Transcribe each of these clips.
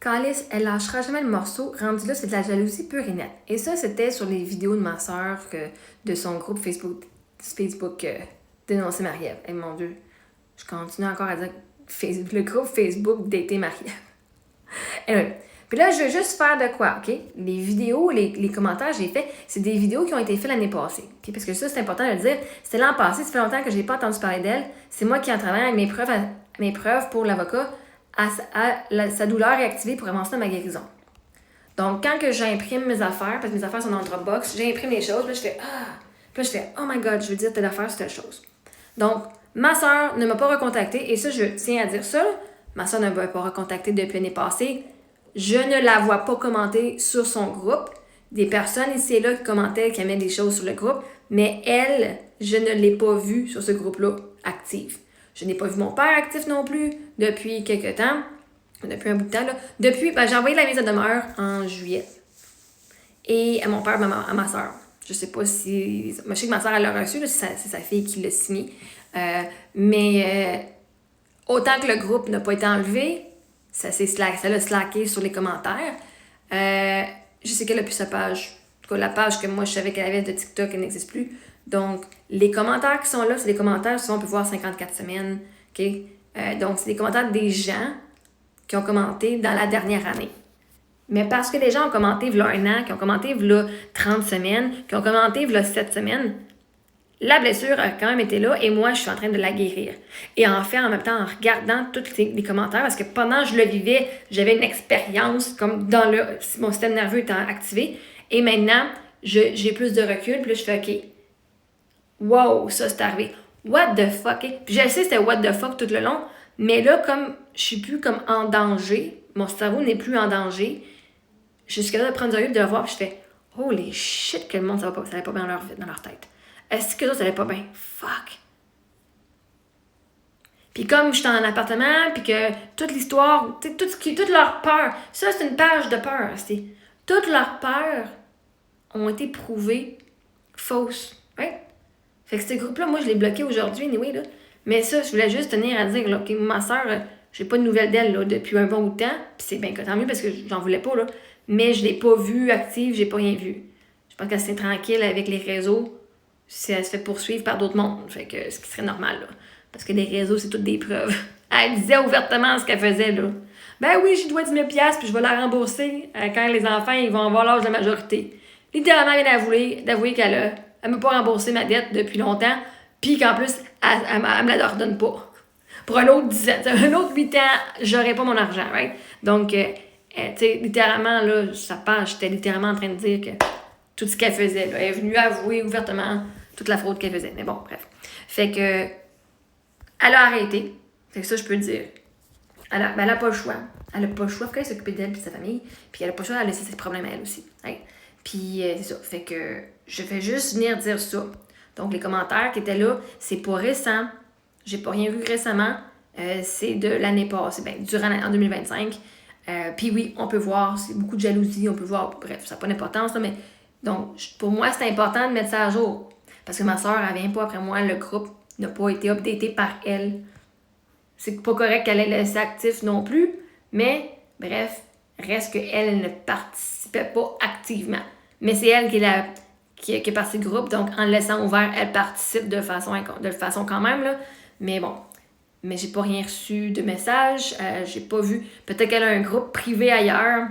Calice, elle lâchera jamais le morceau. Rendu là, c'est de la jalousie pure et nette. Et ça, c'était sur les vidéos de ma soeur de son groupe Facebook dénoncer Marie-Ève. Et mon Dieu, je continue encore à dire le groupe Facebook d'été Marie-Ève. Anyway. Puis là, je veux juste faire de quoi, OK? Les vidéos, les commentaires que j'ai faits, c'est des vidéos qui ont été faites l'année passée. Okay? Parce que ça, c'est important de le dire. C'était l'an passé, ça fait longtemps que je n'ai pas entendu parler d'elle. C'est moi qui en travaille avec mes preuves pour l'avocat. Sa douleur est activée pour avancer dans ma guérison. Donc, quand que j'imprime mes affaires, parce que mes affaires sont dans le Dropbox, j'imprime les choses, puis là, je fais puis là, je fais oh my God, je veux dire telle affaire, c'est telle chose. Donc, ma soeur ne m'a pas recontactée, et ça, je tiens à dire ça. Ma soeur ne m'a pas recontactée depuis l'année passée. Je ne la vois pas commenter sur son groupe. Des personnes ici et là qui commentaient, qui aimaient des choses sur le groupe, mais elle, je ne l'ai pas vue sur ce groupe-là active. Je n'ai pas vu mon père actif non plus depuis quelques temps, depuis un bout de temps. Là. J'ai envoyé la mise à demeure en juillet. Et à mon père, à ma soeur. Je sais pas si... Je sais que ma soeur, elle l'a reçu, là, c'est sa fille qui l'a signé. Mais autant que le groupe n'a pas été enlevé, ça l'a slacké sur les commentaires. Je sais qu'elle a plus sa page. En tout cas, la page que moi, je savais qu'elle avait de TikTok, elle n'existe plus. Donc, les commentaires qui sont là, c'est des commentaires, souvent on peut voir 54 semaines. Okay? Donc, c'est des commentaires des gens qui ont commenté dans la dernière année. Mais parce que les gens ont commenté v'là 1 an, qui ont commenté v'là 30 semaines, qui ont commenté v'là 7 semaines, la blessure a quand même été là et moi, je suis en train de la guérir. Et en fait, en même temps, en regardant tous les commentaires, parce que pendant que je le vivais, j'avais une expérience comme dans mon système nerveux étant activé. Et maintenant, j'ai plus de recul, puis là, je fais OK. Wow, ça, c'est arrivé. What the fuck? Puis je sais c'était what the fuck tout le long, mais là, comme je suis plus comme en danger, mon cerveau n'est plus en danger, je suis capable de prendre du recul, de le voir, puis je fais holy shit, que le monde, ça allait pas bien dans leur tête. Est-ce que ça allait pas bien? Fuck! Puis comme j'étais en appartement, puis que toute l'histoire, toute leur peur, ça c'est une page de peur, c'est toutes leurs peurs ont été prouvées fausses, right? Fait que ce groupe-là, moi je l'ai bloqué aujourd'hui, anyway, là. Mais ça, je voulais juste tenir à dire, là, que ma soeur, j'ai pas de nouvelles d'elle, là, depuis un bon bout de temps, puis c'est bien que tant mieux parce que j'en voulais pas, là. Mais je l'ai pas vue active, j'ai pas rien vu. Je pense qu'elle s'est tranquille avec les réseaux. Si elle se fait poursuivre par d'autres mondes. Fait que ce qui serait normal, là. Parce que les réseaux, c'est toutes des preuves. Elle disait ouvertement ce qu'elle faisait, là. Ben oui, je dois 10 000 $ puis je vais la rembourser quand les enfants ils vont avoir l'âge de majorité. Littéralement, elle vient d'avouer qu'elle m'a pas remboursé ma dette depuis longtemps, puis qu'en plus, elle me la redonne pas. Pour un autre 10 ans. Un autre 8 ans, j'aurais pas mon argent, right? Donc, tu sais, littéralement, là, sa page, j'étais littéralement en train de dire que tout ce qu'elle faisait, là, elle est venue avouer ouvertement toute la fraude qu'elle faisait. Mais bon, bref. Fait que, elle a arrêté. Fait que ça, je peux le dire. Elle a pas le choix. Elle a pas le choix. Faut qu'elle s'occuper d'elle et de sa famille. Puis elle a pas le choix de laisser ses problèmes à elle aussi. Hein? Puis c'est ça. Fait que je fais juste venir dire ça. Donc les commentaires qui étaient là, c'est pas récent. J'ai pas rien vu récemment. C'est de l'année passée. En 2025. Puis oui, on peut voir, c'est beaucoup de jalousie. On peut voir, bref, ça n'a pas d'importance. Là, mais donc, pour moi, c'est important de mettre ça à jour. Parce que ma soeur, elle vient pas après moi. Le groupe n'a pas été updaté par elle. C'est pas correct qu'elle ait laissé actif non plus, mais bref, reste qu'elle ne participait pas activement. Mais c'est elle qui est partie du groupe, donc en le laissant ouvert, elle participe de façon quand même, là. Mais bon, mais j'ai pas rien reçu de message, j'ai pas vu. Peut-être qu'elle a un groupe privé ailleurs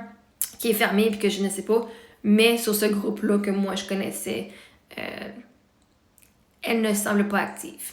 qui est fermé puis que je ne sais pas, mais sur ce groupe-là que moi je connaissais, elle ne semble pas active.